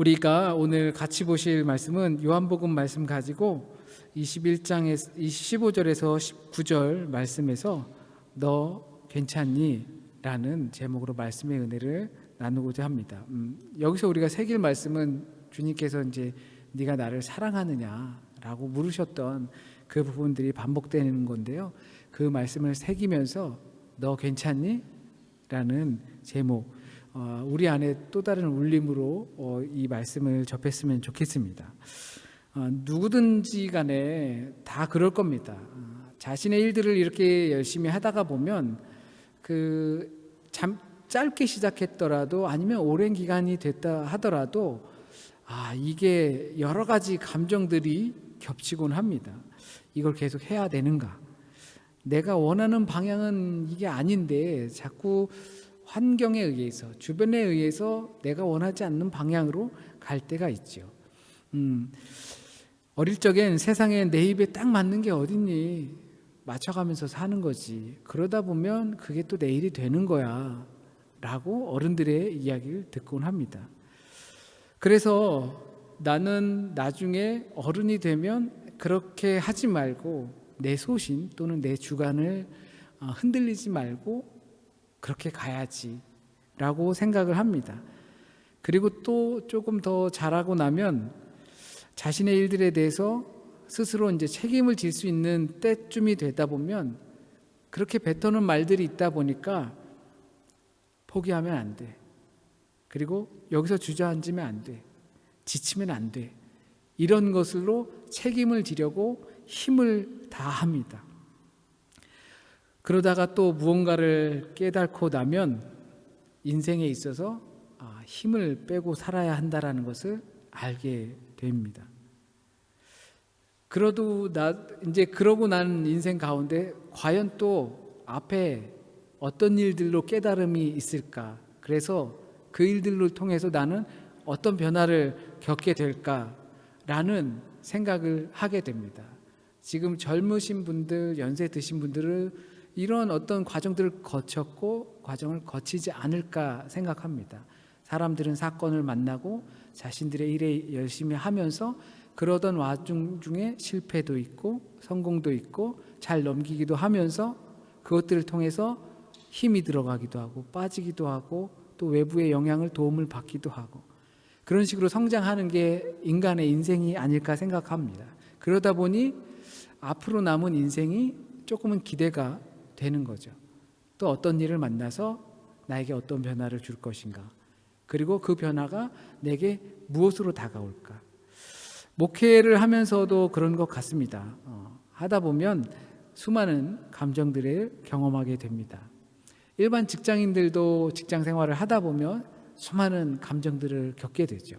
우리가 오늘 같이 보실 말씀은 요한복음 말씀 가지고 21장에서 15절에서 19절 말씀에서 너 괜찮니? 라는 제목으로 말씀의 은혜를 나누고자 합니다. 여기서 우리가 새길 말씀은 주님께서 이제 네가 나를 사랑하느냐라고 물으셨던 그 부분들이 반복되는 건데요. 그 말씀을 새기면서 너 괜찮니? 라는 제목, 우리 안에 또 다른 울림으로 이 말씀을 접했으면 좋겠습니다. 누구든지 간에 다 그럴 겁니다. 자신의 일들을 이렇게 열심히 하다가 보면 짧게 시작했더라도 아니면 오랜 기간이 됐다 하더라도 이게 여러 가지 감정들이 겹치곤 합니다. 이걸 계속 해야 되는가? 내가 원하는 방향은 이게 아닌데 자꾸 환경에 의해서, 주변에 의해서 내가 원하지 않는 방향으로 갈 때가 있죠. 어릴 적엔 세상에 내 입에 딱 맞는 게 어딨니? 맞춰가면서 사는 거지. 그러다 보면 그게 또 내 일이 되는 거야 라고 어른들의 이야기를 듣곤 합니다. 그래서 나는 나중에 어른이 되면 그렇게 하지 말고 내 소신 또는 내 주관을 흔들리지 말고 그렇게 가야지 라고 생각을 합니다. 그리고 또 조금 더 자라고 나면 자신의 일들에 대해서 스스로 이제 책임을 질 수 있는 때쯤이 되다 보면 그렇게 뱉어놓은 말들이 있다 보니까 포기하면 안 돼. 그리고 여기서 주저앉으면 안 돼. 지치면 안 돼. 이런 것으로 책임을 지려고 힘을 다합니다. 그러다가 또 무언가를 깨닫고 나면 인생에 있어서 힘을 빼고 살아야 한다라는 것을 알게 됩니다. 그러고 난 인생 가운데 과연 또 앞에 어떤 일들로 깨달음이 있을까? 그래서 그 일들을 통해서 나는 어떤 변화를 겪게 될까라는 생각을 하게 됩니다. 지금 젊으신 분들, 연세 드신 분들은 이런 어떤 과정들을 거쳤고 과정을 거치지 않을까 생각합니다. 사람들은 사건을 만나고 자신들의 일에 열심히 하면서 그러던 와중 중에 실패도 있고 성공도 있고 잘 넘기기도 하면서 그것들을 통해서 힘이 들어가기도 하고 빠지기도 하고 또 외부의 영향을 도움을 받기도 하고 그런 식으로 성장하는 게 인간의 인생이 아닐까 생각합니다. 그러다 보니 앞으로 남은 인생이 조금은 기대가 되는 거죠. 또 어떤 일을 만나서 나에게 어떤 변화를 줄 것인가, 그리고 그 변화가 내게 무엇으로 다가올까. 목회를 하면서도 그런 것 같습니다. 하다 보면 수많은 감정들을 경험하게 됩니다. 일반 직장인들도 직장 생활을 하다 보면 수많은 감정들을 겪게 되죠.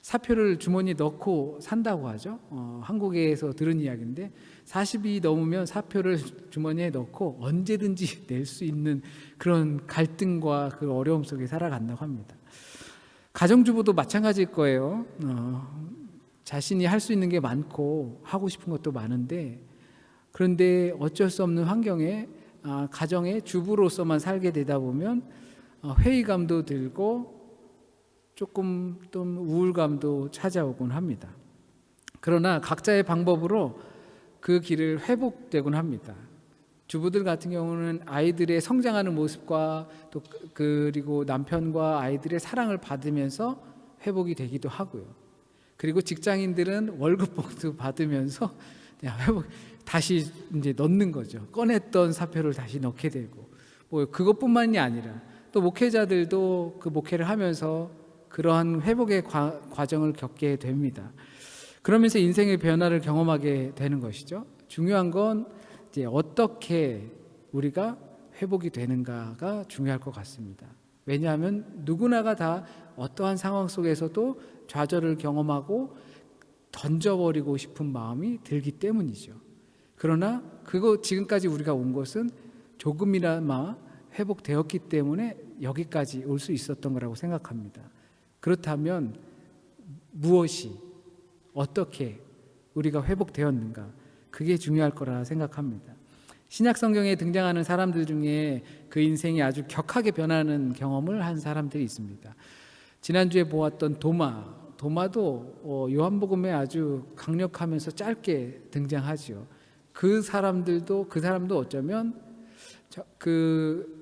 사표를 주머니에 넣고 산다고 하죠. 한국에서 들은 이야기인데 40이 넘으면 사표를 주머니에 넣고 언제든지 낼 수 있는 그런 갈등과 그 어려움 속에 살아간다고 합니다. 가정주부도 마찬가지일 거예요. 자신이 할 수 있는 게 많고 하고 싶은 것도 많은데 그런데 어쩔 수 없는 환경에 가정의 주부로서만 살게 되다 보면 회의감도 들고 조금 좀 우울감도 찾아오곤 합니다. 그러나 각자의 방법으로 그 길을 회복되곤 합니다. 주부들 같은 경우는 아이들의 성장하는 모습과 또 그리고 남편과 아이들의 사랑을 받으면서 회복이 되기도 하고요. 그리고 직장인들은 월급복도 받으면서 다시 이제 넣는 거죠. 꺼냈던 사표를 다시 넣게 되고 그것뿐만이 아니라 또 목회자들도 그 목회를 하면서 그러한 회복의 과정을 겪게 됩니다. 그러면서 인생의 변화를 경험하게 되는 것이죠. 중요한 건 이제 어떻게 우리가 회복이 되는가가 중요할 것 같습니다. 왜냐하면 누구나가 다 어떠한 상황 속에서도 좌절을 경험하고 던져버리고 싶은 마음이 들기 때문이죠. 그러나 지금까지 우리가 온 것은 조금이나마 회복되었기 때문에 여기까지 올 수 있었던 거라고 생각합니다. 그렇다면 무엇이 어떻게 우리가 회복되었는가, 그게 중요할 거라 생각합니다. 신약 성경에 등장하는 사람들 중에 그 인생이 아주 격하게 변하는 경험을 한 사람들이 있습니다. 지난주에 보았던 도마도 요한복음에 아주 강력하면서 짧게 등장하죠. 그 사람도 어쩌면 그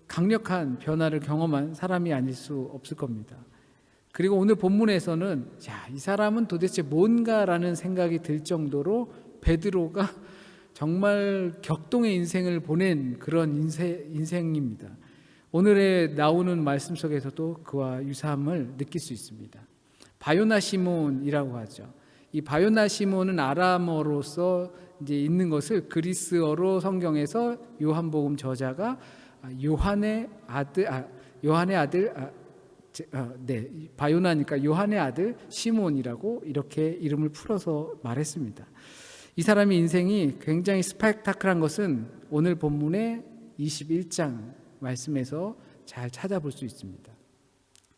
강력한 변화를 경험한 사람이 아닐 수 없을 겁니다. 그리고 오늘 본문에서는 이 사람은 도대체 뭔가라는 생각이 들 정도로 베드로가 정말 격동의 인생을 보낸 그런 인생입니다. 오늘에 나오는 말씀 속에서도 그와 유사함을 느낄 수 있습니다. 바요나 시몬이라고 하죠. 이 바요나 시몬은 아람어로서 이제 있는 것을 그리스어로 성경에서 요한복음 저자가 바요나니까 요한의 아들 시몬이라고 이렇게 이름을 풀어서 말했습니다. 이 사람의 인생이 굉장히 스펙타클한 것은 오늘 본문의 21장 말씀에서 잘 찾아볼 수 있습니다.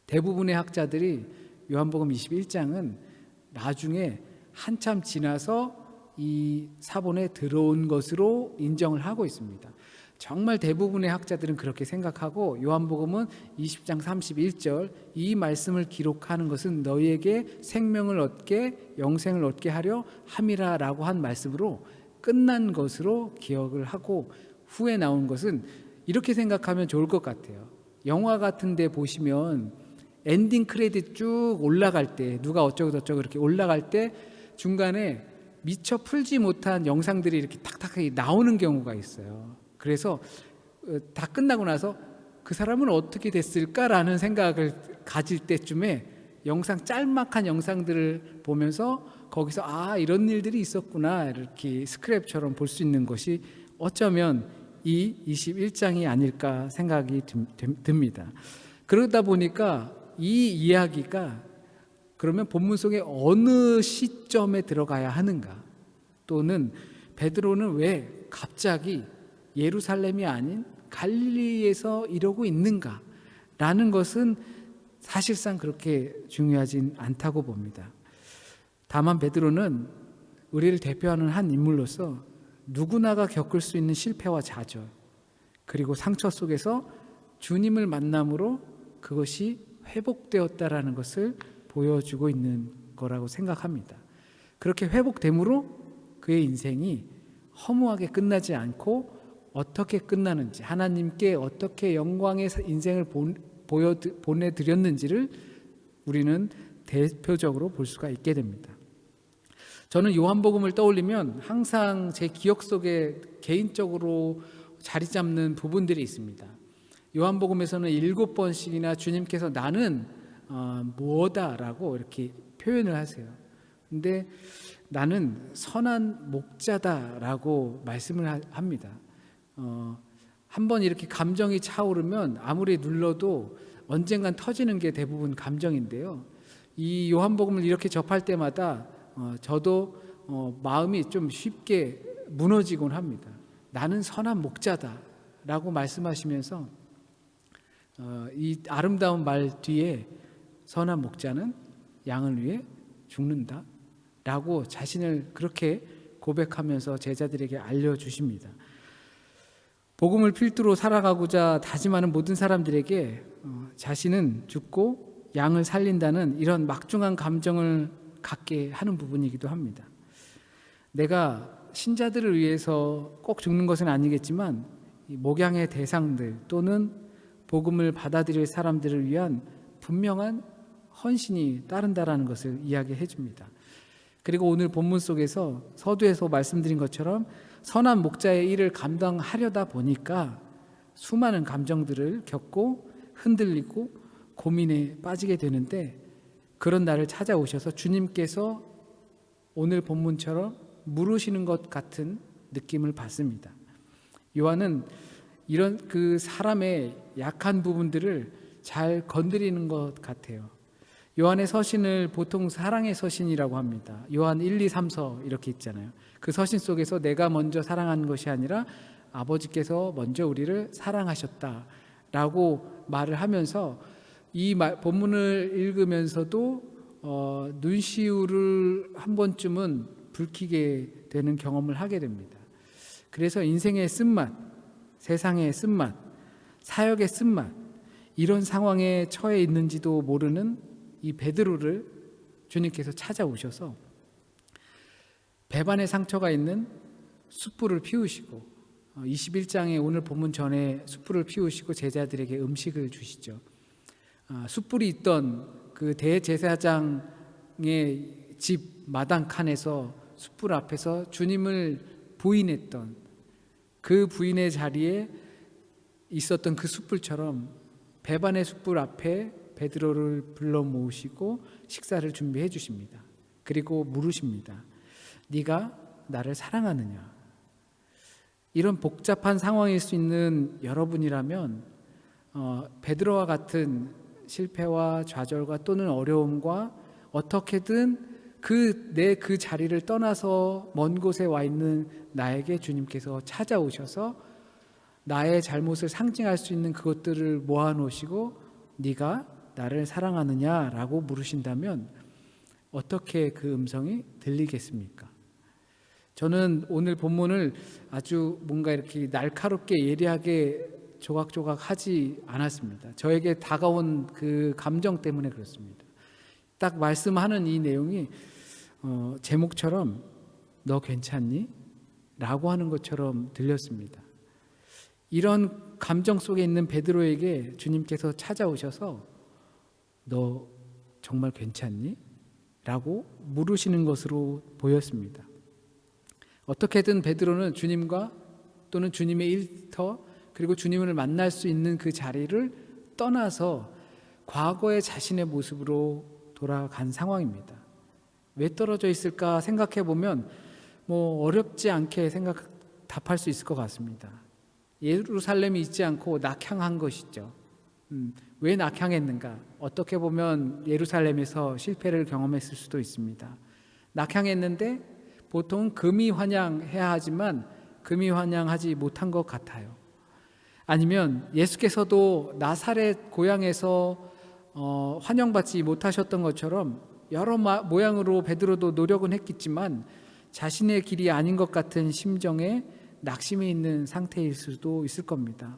대부분의 학자들이 요한복음 21장은 나중에 한참 지나서 이 사본에 들어온 것으로 인정을 하고 있습니다. 정말 대부분의 학자들은 그렇게 생각하고 요한복음은 20장 31절 이 말씀을 기록하는 것은 너희에게 생명을 얻게 영생을 얻게 하려 함이라라고 한 말씀으로 끝난 것으로 기억을 하고 후에 나온 것은 이렇게 생각하면 좋을 것 같아요. 영화 같은 데 보시면 엔딩 크레딧 쭉 올라갈 때 누가 어쩌고 저쩌고 이렇게 올라갈 때 중간에 미처 풀지 못한 영상들이 이렇게 탁탁하게 나오는 경우가 있어요. 그래서 다 끝나고 나서 그 사람은 어떻게 됐을까라는 생각을 가질 때쯤에 짤막한 영상들을 보면서 거기서 이런 일들이 있었구나 이렇게 스크랩처럼 볼 수 있는 것이 어쩌면 이 21장이 아닐까 생각이 듭니다. 그러다 보니까 이 이야기가 그러면 본문 속에 어느 시점에 들어가야 하는가, 또는 베드로는 왜 갑자기 예루살렘이 아닌 갈릴리에서 이러고 있는가 라는 것은 사실상 그렇게 중요하진 않다고 봅니다. 다만 베드로는 우리를 대표하는 한 인물로서 누구나가 겪을 수 있는 실패와 좌절 그리고 상처 속에서 주님을 만남으로 그것이 회복되었다라는 것을 보여주고 있는 거라고 생각합니다. 그렇게 회복됨으로 그의 인생이 허무하게 끝나지 않고 어떻게 끝나는지, 하나님께 어떻게 영광의 인생을 보내드렸는지를 우리는 대표적으로 볼 수가 있게 됩니다. 저는 요한복음을 떠올리면 항상 제 기억 속에 개인적으로 자리 잡는 부분들이 있습니다. 요한복음에서는 7번씩이나 주님께서 나는 뭐다라고 이렇게 표현을 하세요. 근데 나는 선한 목자다라고 말씀을 합니다. 한번 이렇게 감정이 차오르면 아무리 눌러도 언젠간 터지는 게 대부분 감정인데요. 이 요한복음을 이렇게 접할 때마다 저도 마음이 좀 쉽게 무너지곤 합니다. 나는 선한 목자다라고 말씀하시면서 이 아름다운 말 뒤에 선한 목자는 양을 위해 죽는다 라고 자신을 그렇게 고백하면서 제자들에게 알려주십니다. 복음을 필두로 살아가고자 다짐하는 모든 사람들에게 자신은 죽고 양을 살린다는 이런 막중한 감정을 갖게 하는 부분이기도 합니다. 내가 신자들을 위해서 꼭 죽는 것은 아니겠지만 목양의 대상들 또는 복음을 받아들일 사람들을 위한 분명한 헌신이 따른다라는 것을 이야기해 줍니다. 그리고 오늘 본문 속에서 서두에서 말씀드린 것처럼 선한 목자의 일을 감당하려다 보니까 수많은 감정들을 겪고 흔들리고 고민에 빠지게 되는데, 그런 날을 찾아오셔서 주님께서 오늘 본문처럼 물으시는 것 같은 느낌을 받습니다. 요한은 이런 그 사람의 약한 부분들을 잘 건드리는 것 같아요. 요한의 서신을 보통 사랑의 서신이라고 합니다. 요한 1, 2, 3서 이렇게 있잖아요. 그 서신 속에서 내가 먼저 사랑한 것이 아니라 아버지께서 먼저 우리를 사랑하셨다라고 말을 하면서 이 본문을 읽으면서도 눈시울을 한 번쯤은 붉히게 되는 경험을 하게 됩니다. 그래서 인생의 쓴맛, 세상의 쓴맛, 사역의 쓴맛, 이런 상황에 처해 있는지도 모르는 이 베드로를 주님께서 찾아오셔서 배반의 상처가 있는 숯불을 피우시고 21장에 오늘 본문 전에 숯불을 피우시고 제자들에게 음식을 주시죠. 숯불이 있던 그 대제사장의 집 마당 칸에서 숯불 앞에서 주님을 부인했던 그 부인의 자리에 있었던 그 숯불처럼 배반의 숯불 앞에 베드로를 불러 모으시고 식사를 준비해 주십니다. 그리고 물으십니다. 네가 나를 사랑하느냐? 이런 복잡한 상황일 수 있는 여러분이라면 베드로와 같은 실패와 좌절과 또는 어려움과 어떻게든 그 자리를 떠나서 먼 곳에 와 있는 나에게 주님께서 찾아오셔서 나의 잘못을 상징할 수 있는 그것들을 모아놓으시고 네가 나를 사랑하느냐라고 물으신다면 어떻게 그 음성이 들리겠습니까? 저는 오늘 본문을 아주 뭔가 이렇게 날카롭게 예리하게 조각조각 하지 않았습니다. 저에게 다가온 그 감정 때문에 그렇습니다. 딱 말씀하는 이 내용이 제목처럼 너 괜찮니? 라고 하는 것처럼 들렸습니다. 이런 감정 속에 있는 베드로에게 주님께서 찾아오셔서 너 정말 괜찮니? 라고 물으시는 것으로 보였습니다. 어떻게든 베드로는 주님과 또는 주님의 일터 그리고 주님을 만날 수 있는 그 자리를 떠나서 과거의 자신의 모습으로 돌아간 상황입니다. 왜 떨어져 있을까 생각해 보면 어렵지 않게 답할 수 있을 것 같습니다. 예루살렘이 있지 않고 낙향한 것이죠. 왜 낙향했는가? 어떻게 보면 예루살렘에서 실패를 경험했을 수도 있습니다. 낙향했는데 보통 금이 환영해야 하지만 금이 환영하지 못한 것 같아요. 아니면 예수께서도 나사렛 고향에서 환영받지 못하셨던 것처럼 여러 모양으로 베드로도 노력은 했겠지만 자신의 길이 아닌 것 같은 심정에 낙심이 있는 상태일 수도 있을 겁니다.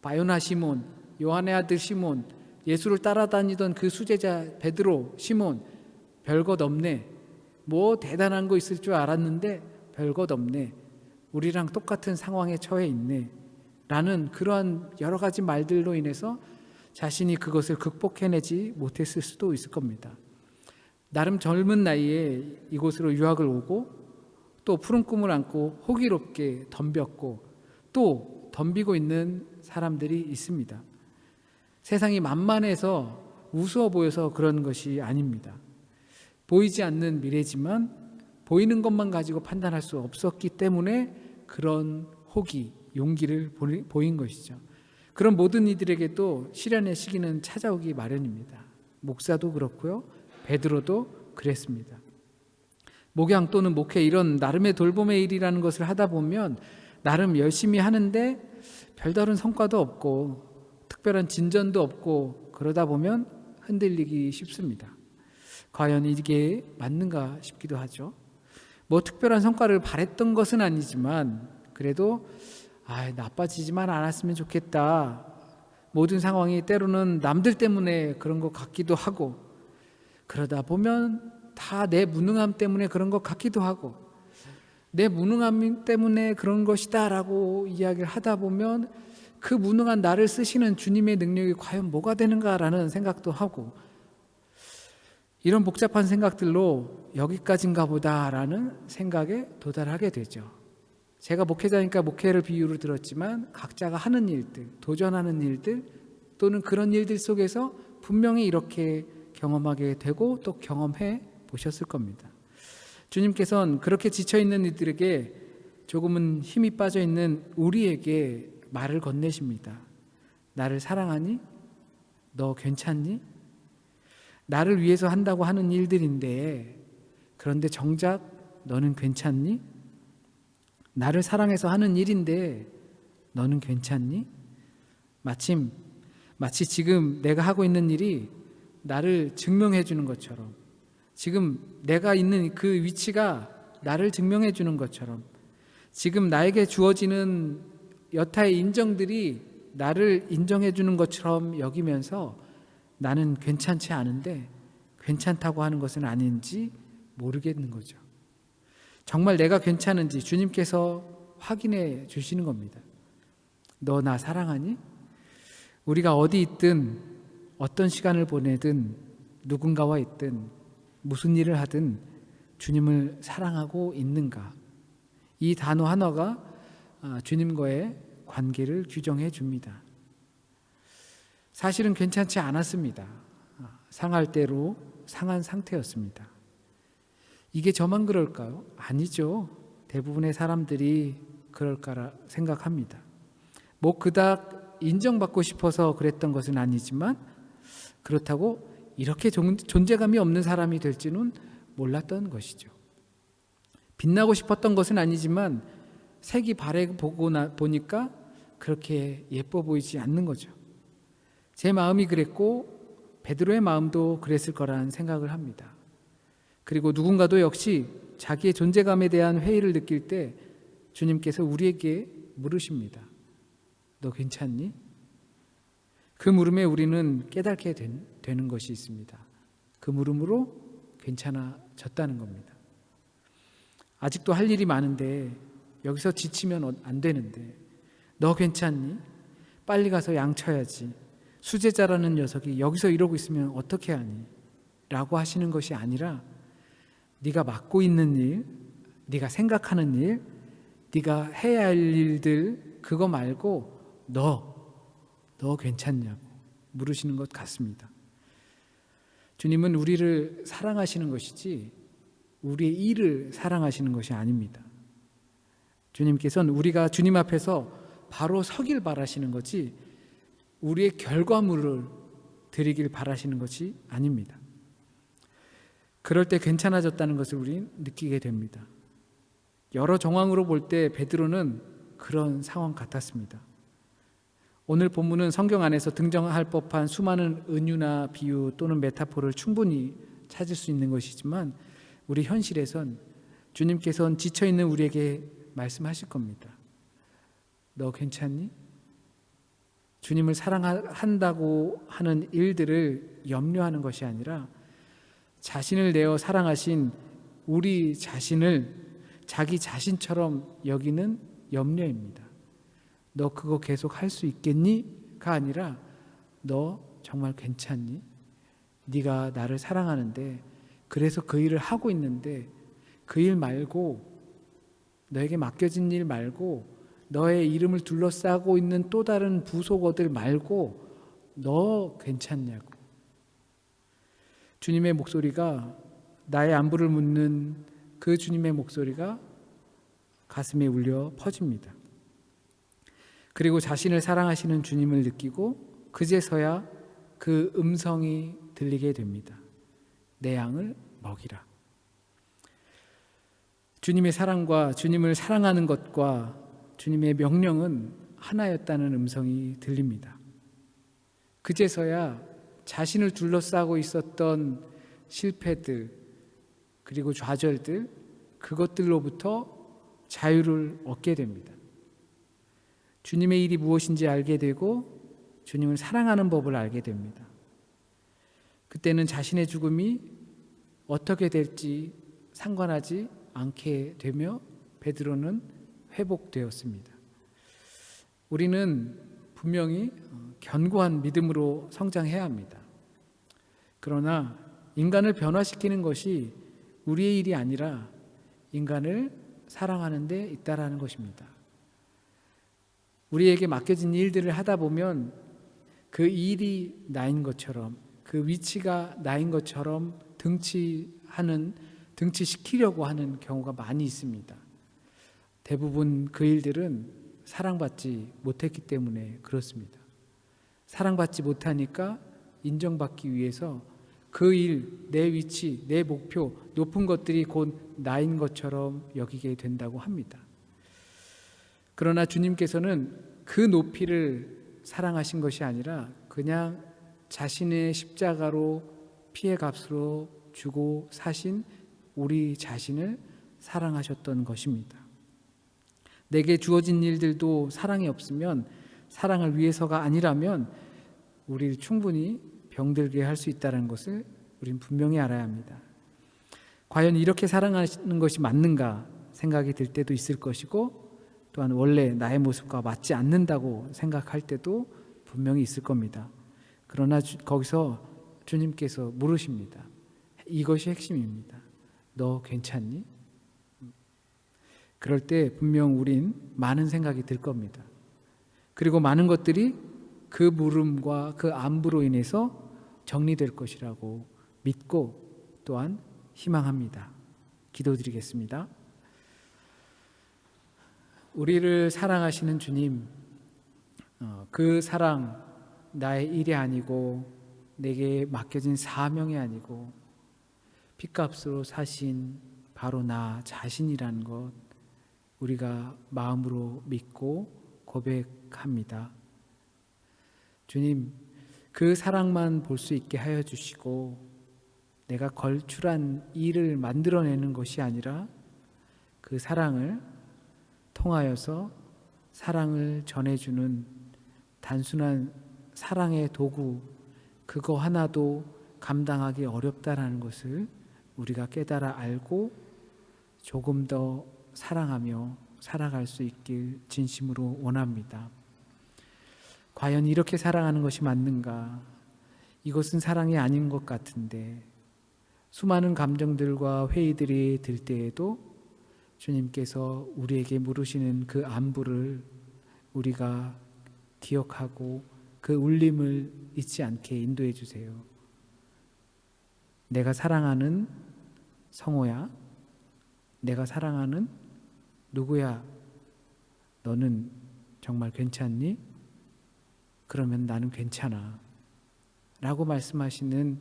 바요나 시몬, 요한의 아들 시몬, 예수를 따라다니던 그 수제자 베드로, 시몬, 별것 없네. 대단한 거 있을 줄 알았는데 별것 없네. 우리랑 똑같은 상황에 처해 있네. 라는 그러한 여러 가지 말들로 인해서 자신이 그것을 극복해내지 못했을 수도 있을 겁니다. 나름 젊은 나이에 이곳으로 유학을 오고 또 푸른 꿈을 안고 호기롭게 덤볐고 또 덤비고 있는 사람들이 있습니다. 세상이 만만해서 우스워 보여서 그런 것이 아닙니다. 보이지 않는 미래지만 보이는 것만 가지고 판단할 수 없었기 때문에 그런 호기, 용기를 보인 것이죠. 그런 모든 이들에게도 시련의 시기는 찾아오기 마련입니다. 목사도 그렇고요. 베드로도 그랬습니다. 목양 또는 목회 이런 나름의 돌봄의 일이라는 것을 하다 보면 나름 열심히 하는데 별다른 성과도 없고 특별한 진전도 없고 그러다 보면 흔들리기 쉽습니다. 과연 이게 맞는가 싶기도 하죠. 특별한 성과를 바랬던 것은 아니지만 그래도 나빠지지만 않았으면 좋겠다. 모든 상황이 때로는 남들 때문에 그런 것 같기도 하고 그러다 보면 다 내 무능함 때문에 그런 것 같기도 하고 내 무능함 때문에 그런 것이다 라고 이야기를 하다 보면 그 무능한 나를 쓰시는 주님의 능력이 과연 뭐가 되는가라는 생각도 하고 이런 복잡한 생각들로 여기까지인가 보다라는 생각에 도달하게 되죠. 제가 목회자니까 목회를 비유로 들었지만 각자가 하는 일들, 도전하는 일들 또는 그런 일들 속에서 분명히 이렇게 경험하게 되고 또 경험해 보셨을 겁니다. 주님께서는 그렇게 지쳐있는 이들에게 조금은 힘이 빠져있는 우리에게 말을 건네십니다. 나를 사랑하니? 너 괜찮니? 나를 위해서 한다고 하는 일들인데 그런데 정작 너는 괜찮니? 나를 사랑해서 하는 일인데 너는 괜찮니? 마치 지금 내가 하고 있는 일이 나를 증명해 주는 것처럼 지금 내가 있는 그 위치가 나를 증명해 주는 것처럼 지금 나에게 주어지는 여타의 인정들이 나를 인정해 주는 것처럼 여기면서 나는 괜찮지 않은데 괜찮다고 하는 것은 아닌지 모르겠는 거죠. 정말 내가 괜찮은지 주님께서 확인해 주시는 겁니다. 너 나 사랑하니? 우리가 어디 있든 어떤 시간을 보내든 누군가와 있든 무슨 일을 하든 주님을 사랑하고 있는가? 이 단어 하나가 주님과의 관계를 규정해 줍니다. 사실은 괜찮지 않았습니다. 상할 대로 상한 상태였습니다. 이게 저만 그럴까요? 아니죠. 대부분의 사람들이 그럴 거라 생각합니다. 뭐 그닥 인정받고 싶어서 그랬던 것은 아니지만 그렇다고 이렇게 존재감이 없는 사람이 될지는 몰랐던 것이죠. 빛나고 싶었던 것은 아니지만 색이 바래 보니까 그렇게 예뻐 보이지 않는 거죠. 제 마음이 그랬고 베드로의 마음도 그랬을 거란 생각을 합니다. 그리고 누군가도 역시 자기의 존재감에 대한 회의를 느낄 때 주님께서 우리에게 물으십니다. 너 괜찮니? 그 물음에 우리는 깨닫게 되는 것이 있습니다. 그 물음으로 괜찮아졌다는 겁니다. 아직도 할 일이 많은데 여기서 지치면 안 되는데 너 괜찮니? 빨리 가서 양 쳐야지. 수제자라는 녀석이 여기서 이러고 있으면 어떻게 하니? 라고 하시는 것이 아니라 네가 맡고 있는 일, 네가 생각하는 일, 네가 해야 할 일들 그거 말고 너 괜찮냐고 물으시는 것 같습니다. 주님은 우리를 사랑하시는 것이지 우리의 일을 사랑하시는 것이 아닙니다. 주님께서는 우리가 주님 앞에서 바로 서길 바라시는 거지 우리의 결과물을 드리길 바라시는 것이 아닙니다. 그럴 때 괜찮아졌다는 것을 우리는 느끼게 됩니다. 여러 정황으로 볼 때 베드로는 그런 상황 같았습니다. 오늘 본문은 성경 안에서 등장할 법한 수많은 은유나 비유 또는 메타포를 충분히 찾을 수 있는 것이지만 우리 현실에선 주님께서는 지쳐있는 우리에게 말씀하실 겁니다. 너 괜찮니? 주님을 사랑한다고 하는 일들을 염려하는 것이 아니라 자신을 내어 사랑하신 우리 자신을 자기 자신처럼 여기는 염려입니다. 너 그거 계속 할 수 있겠니? 가 아니라 너 정말 괜찮니? 네가 나를 사랑하는데 그래서 그 일을 하고 있는데 그 일 말고 너에게 맡겨진 일 말고 너의 이름을 둘러싸고 있는 또 다른 부속어들 말고 너 괜찮냐고. 주님의 목소리가 나의 안부를 묻는 그 주님의 목소리가 가슴에 울려 퍼집니다. 그리고 자신을 사랑하시는 주님을 느끼고 그제서야 그 음성이 들리게 됩니다. 내 양을 먹이라. 주님의 사랑과 주님을 사랑하는 것과 주님의 명령은 하나였다는 음성이 들립니다. 그제서야 자신을 둘러싸고 있었던 실패들 그리고 좌절들 그것들로부터 자유를 얻게 됩니다. 주님의 일이 무엇인지 알게 되고 주님을 사랑하는 법을 알게 됩니다. 그때는 자신의 죽음이 어떻게 될지 상관하지 않게 되며 베드로는 회복되었습니다. 우리는 분명히 견고한 믿음으로 성장해야 합니다. 그러나 인간을 변화시키는 것이 우리의 일이 아니라 인간을 사랑하는 데 있다라는 것입니다. 우리에게 맡겨진 일들을 하다 보면 그 일이 나인 것처럼 그 위치가 나인 것처럼 등치시키려고 하는 경우가 많이 있습니다. 대부분 그 일들은 사랑받지 못했기 때문에 그렇습니다. 사랑받지 못하니까 인정받기 위해서 그 일, 내 위치, 내 목표, 높은 것들이 곧 나인 것처럼 여기게 된다고 합니다. 그러나 주님께서는 그 높이를 사랑하신 것이 아니라 그냥 자신의 십자가로 피의 값으로 주고 사신 우리 자신을 사랑하셨던 것입니다. 내게 주어진 일들도 사랑이 없으면 사랑을 위해서가 아니라면 우리를 충분히 병들게 할 수 있다는 것을 우리는 분명히 알아야 합니다. 과연 이렇게 사랑하는 것이 맞는가 생각이 들 때도 있을 것이고, 또한 원래 나의 모습과 맞지 않는다고 생각할 때도 분명히 있을 겁니다. 그러나 거기서 주님께서 물으십니다. 이것이 핵심입니다. 너 괜찮니? 그럴 때 분명 우린 많은 생각이 들 겁니다. 그리고 많은 것들이 그 물음과 그 안부로 인해서 정리될 것이라고 믿고 또한 희망합니다. 기도드리겠습니다. 우리를 사랑하시는 주님, 그 사랑 나의 일이 아니고 내게 맡겨진 사명이 아니고 핏값으로 사신 바로 나 자신이라는 것 우리가 마음으로 믿고 고백합니다. 주님, 그 사랑만 볼 수 있게 하여 주시고 내가 걸출한 일을 만들어내는 것이 아니라 그 사랑을 통하여서 사랑을 전해주는 단순한 사랑의 도구, 그거 하나도 감당하기 어렵다라는 것을 우리가 깨달아 알고 조금 더 사랑하며 살아갈 수 있길 진심으로 원합니다. 과연 이렇게 사랑하는 것이 맞는가? 이것은 사랑이 아닌 것 같은데, 수많은 감정들과 회의들이 들 때에도 주님께서 우리에게 물으시는 그 안부를 우리가 기억하고 그 울림을 잊지 않게 인도해 주세요. 내가 사랑하는 성호야, 내가 사랑하는 누구야, 너는 정말 괜찮니? 그러면 나는 괜찮아 라고 말씀하시는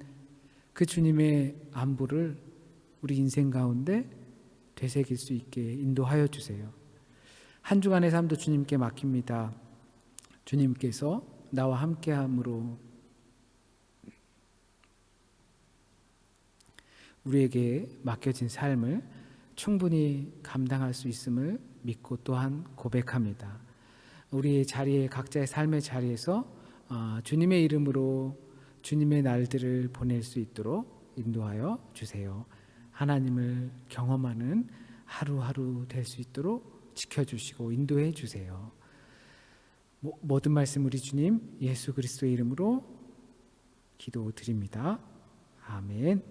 그 주님의 안부를 우리 인생 가운데 되새길 수 있게 인도하여 주세요. 한 주간의 삶도 주님께 맡깁니다. 주님께서 나와 함께함으로 우리에게 맡겨진 삶을 충분히 감당할 수 있음을 믿고 또한 고백합니다. 우리의 자리에, 각자의 삶의 자리에서 주님의 이름으로 주님의 날들을 보낼 수 있도록 인도하여 주세요. 하나님을 경험하는 하루하루 될 수 있도록 지켜주시고 인도해 주세요. 모든 말씀 우리 주님 예수 그리스도의 이름으로 기도드립니다. 아멘.